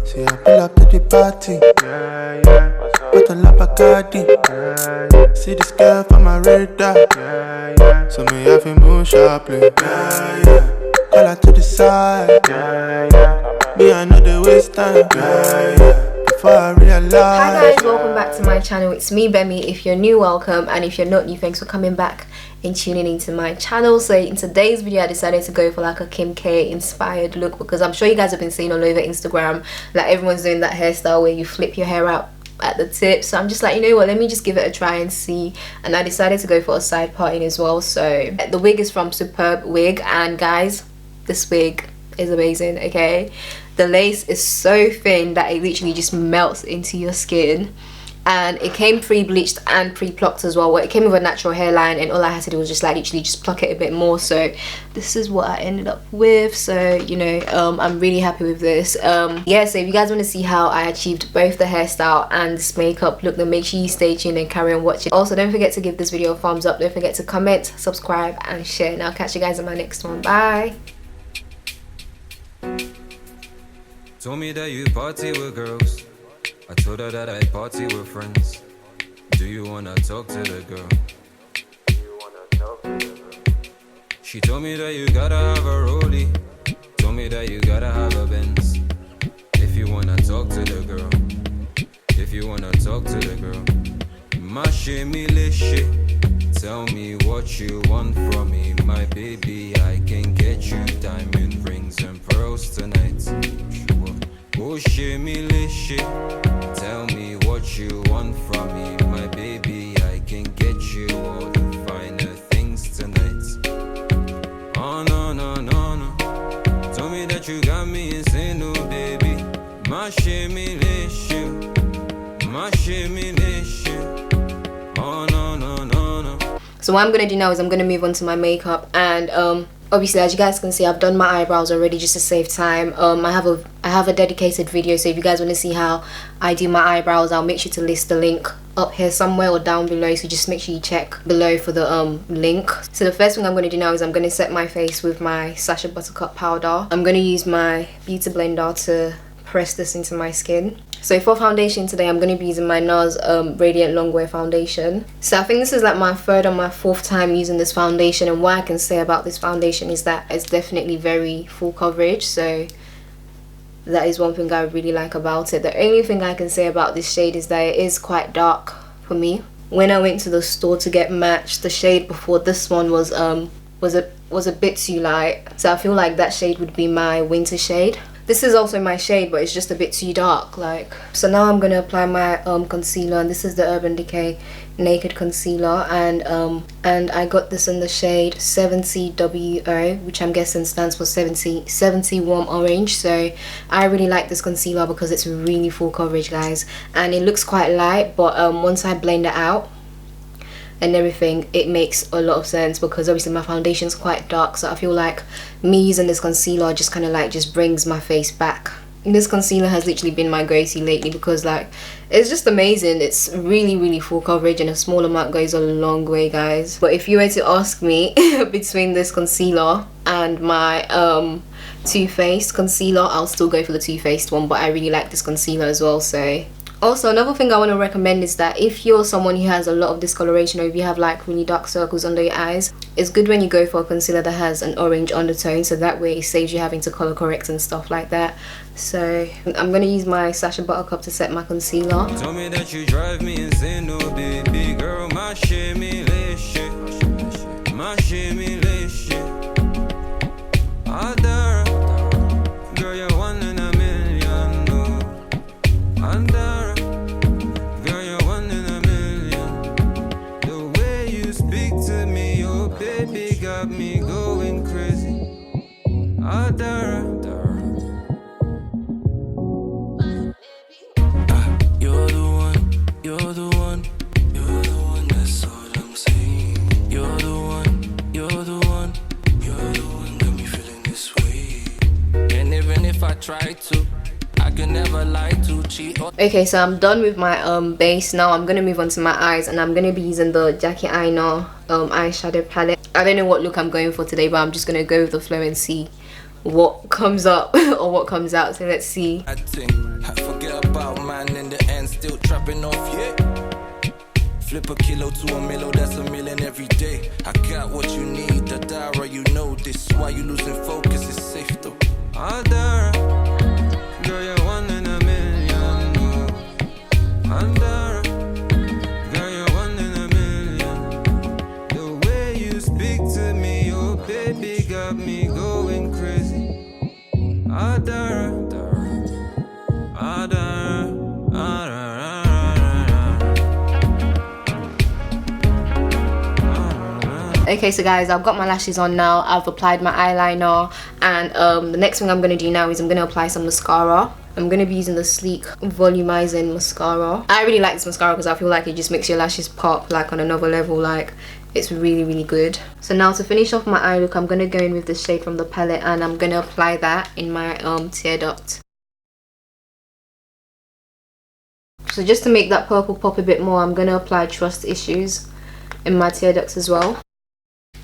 See, I pull up to the party. Yeah, yeah. Put a lap of Cardi. Yeah, yeah. See this girl from my radar. Yeah, yeah. So me have to move sharply. Yeah, yeah. Call her to the side. Yeah, yeah. Me, I know the waste time. Yeah, yeah. Before I realize. Hi guys, welcome back to my channel. It's me, Bemi. If you're new, welcome, and if you're not new, thanks for coming back and tuning into my channel. So in today's video, I decided to go for like a Kim K inspired look because I'm sure you guys have been seeing all over Instagram like everyone's doing that hairstyle where you flip your hair out at the tip. So I'm just like, you know what, let me just give it a try and see. And I decided to go for a side parting as well. So the wig is from Superbwigs, and guys, this wig is amazing. Okay, the lace is so thin that it literally just melts into your skin, and it came pre-bleached and pre-plucked as well. Well, it came with a natural hairline, and all I had to do was just like literally just pluck it a bit more. So this is what I ended up with. So you know, I'm really happy with this. Yeah, so if you guys want to see how I achieved both the hairstyle and this makeup look, then make sure you stay tuned and carry on watching. Also, don't forget to give this video a thumbs up, don't forget to comment, subscribe and share, and I'll catch you guys in my next one. Bye. Told me that you party with girls. I told her that I party with friends. Do you wanna talk to the girl? She told me that you gotta have a rollie. Told me that you gotta have a Benz. If you wanna talk to the girl. If you wanna talk to the girl. Mashe mi leshe. Tell me what you want from me, my baby. I can get you diamond rings and pearls tonight. Oh, shimmy, tell me what you want from me, my baby. I can get you all the finer things tonight. Oh, no, no, no, no. Tell me that you got me insane, no, baby. My shimmy, my shimmy, oh, no, no, no, no. So what I'm gonna do now is I'm gonna move on to my makeup, and obviously, as you guys can see, I've done my eyebrows already just to save time. I have a dedicated video, so if you guys want to see how I do my eyebrows, I'll make sure to list the link up here somewhere or down below, so just make sure you check below for the link. So the first thing I'm going to do now is I'm going to set my face with my SACHA Buttercup powder. I'm going to use my beauty blender to press this into my skin. So for foundation today, I'm going to be using my NARS Radiant Longwear foundation. So I think this is like my third or my fourth time using this foundation, and what I can say about this foundation is that it's definitely very full coverage. So that is one thing I really like about it. The only thing I can say about this shade is that it is quite dark for me. When I went to the store to get matched, the shade before this one was a bit too light. So I feel like that shade would be my winter shade. This is also my shade, but it's just a bit too dark. So now I'm gonna apply my concealer, and this is the Urban Decay Naked Concealer, and I got this in the shade 70WO, which I'm guessing stands for 70 Warm Orange. So I really like this concealer because it's really full coverage, guys, and it looks quite light, but once I blend it out and everything, it makes a lot of sense because obviously my foundation is quite dark. So I feel like me using this concealer just kind of like just brings my face back. And this concealer has literally been my go-to lately because like it's just amazing. It's really full coverage, and a small amount goes a long way, guys. But if you were to ask me between this concealer and my Too Faced concealer, I'll still go for the Too Faced one, but I really like this concealer as well. So also, another thing I want to recommend is that if you're someone who has a lot of discoloration, or if you have like really dark circles under your eyes, it's good when you go for a concealer that has an orange undertone, so that way it saves you having to color correct and stuff like that. So I'm going to use my SACHA Buttercup to set my concealer. Tell me that you drive me insane, no baby girl. My shimmy, my shimmy, girl, you're one in a million, no. Andara, girl, you're one in a million. The way you speak to me, oh baby, got me going crazy. Adara. You're the one, you're the one, you're the one, that's what I'm saying. You're the one, you're the one, you're the one, got me feeling this way. And even if I try to, I can never lie to cheat. Okay, so I'm done with my base. Now I'm gonna move on to my eyes, and I'm gonna be using the Jackie Aina eyeshadow palette. I don't know what look I'm going for today, but I'm just gonna go with the flow and see what comes up or what comes out. So let's see. I forget about man in the end, still trapping off, yeah. Flip a kilo to a milo, that's a million every day. I got what you need, the Dara, you know this. Why you losing focus, it's safe though. Adara, girl, you're one in a million. No. Adara, girl, you're one in a million. The way you speak to me, oh baby, got me going crazy. Adara, Adara, Adara. Okay, so guys, I've got my lashes on now. I've applied my eyeliner, and the next thing I'm going to do now is I'm going to apply some mascara. I'm going to be using the Sleek Volumizing mascara. I really like this mascara because I feel like it just makes your lashes pop like on another level. Like, it's really, really good. So now to finish off my eye look, I'm going to go in with the shade from the palette, and I'm going to apply that in my tear duct. So just to make that purple pop a bit more, I'm going to apply Trust Issues in my tear ducts as well.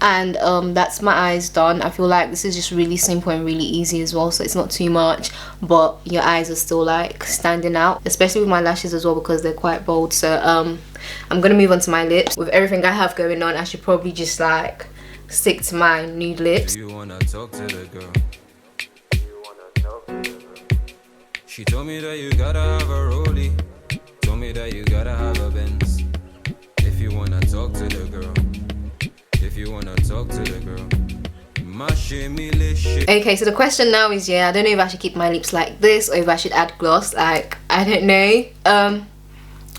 And that's my eyes done. I feel like this is just really simple and really easy as well, so it's not too much, but your eyes are still like standing out, especially with my lashes as well because they're quite bold. So I'm gonna move on to my lips. With everything I have going on, I should probably just like stick to my nude lips. You wanna talk to the girl? She told me that you gotta have a rollie. Told me that you gotta have a Benz. If you wanna talk to the girl. If you wanna talk to the girl. Okay, so the question now is, yeah, I don't know if I should keep my lips like this or if I should add gloss. Like, I don't know.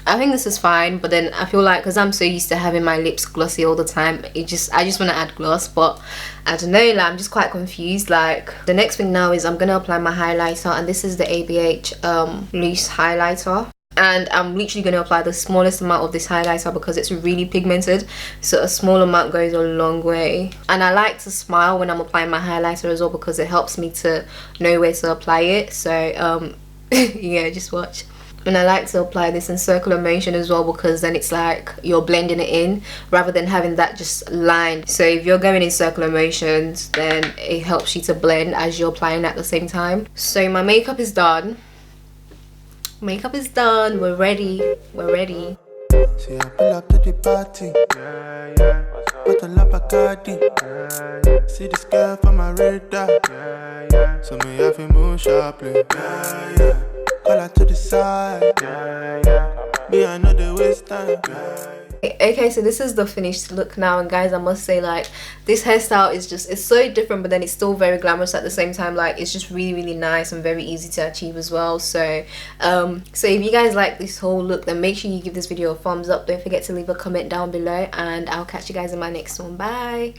I think this is fine, but then I feel like because I'm so used to having my lips glossy all the time, I just want to add gloss. But I don't know, like, I'm just quite confused. Like, the next thing now is I'm gonna apply my highlighter, and this is the ABH loose highlighter. And I'm literally going to apply the smallest amount of this highlighter because it's really pigmented, so a small amount goes a long way. And I like to smile when I'm applying my highlighter as well because it helps me to know where to apply it. So yeah, just watch. And I like to apply this in circular motion as well because then it's like you're blending it in rather than having that just line. So if you're going in circular motions, then it helps you to blend as you're applying at the same time. So my makeup is done. Makeup is done. We're ready. See, I pull up to the party. Yeah, yeah. Bottle up Bacardi. Yeah, yeah. See this girl from my radar. Yeah, yeah. So me have to move sharply. Yeah, yeah. Call her to the side. Yeah, yeah. Me, I know the waste time. Yeah. Okay, so this is the finished look now, and guys, I must say, like, this hairstyle is just, it's so different, but then it's still very glamorous at the same time. Like, it's just really, really nice and very easy to achieve as well. So so if you guys like this whole look, then make sure you give this video a thumbs up. Don't forget to leave a comment down below, and I'll catch you guys in my next one. Bye.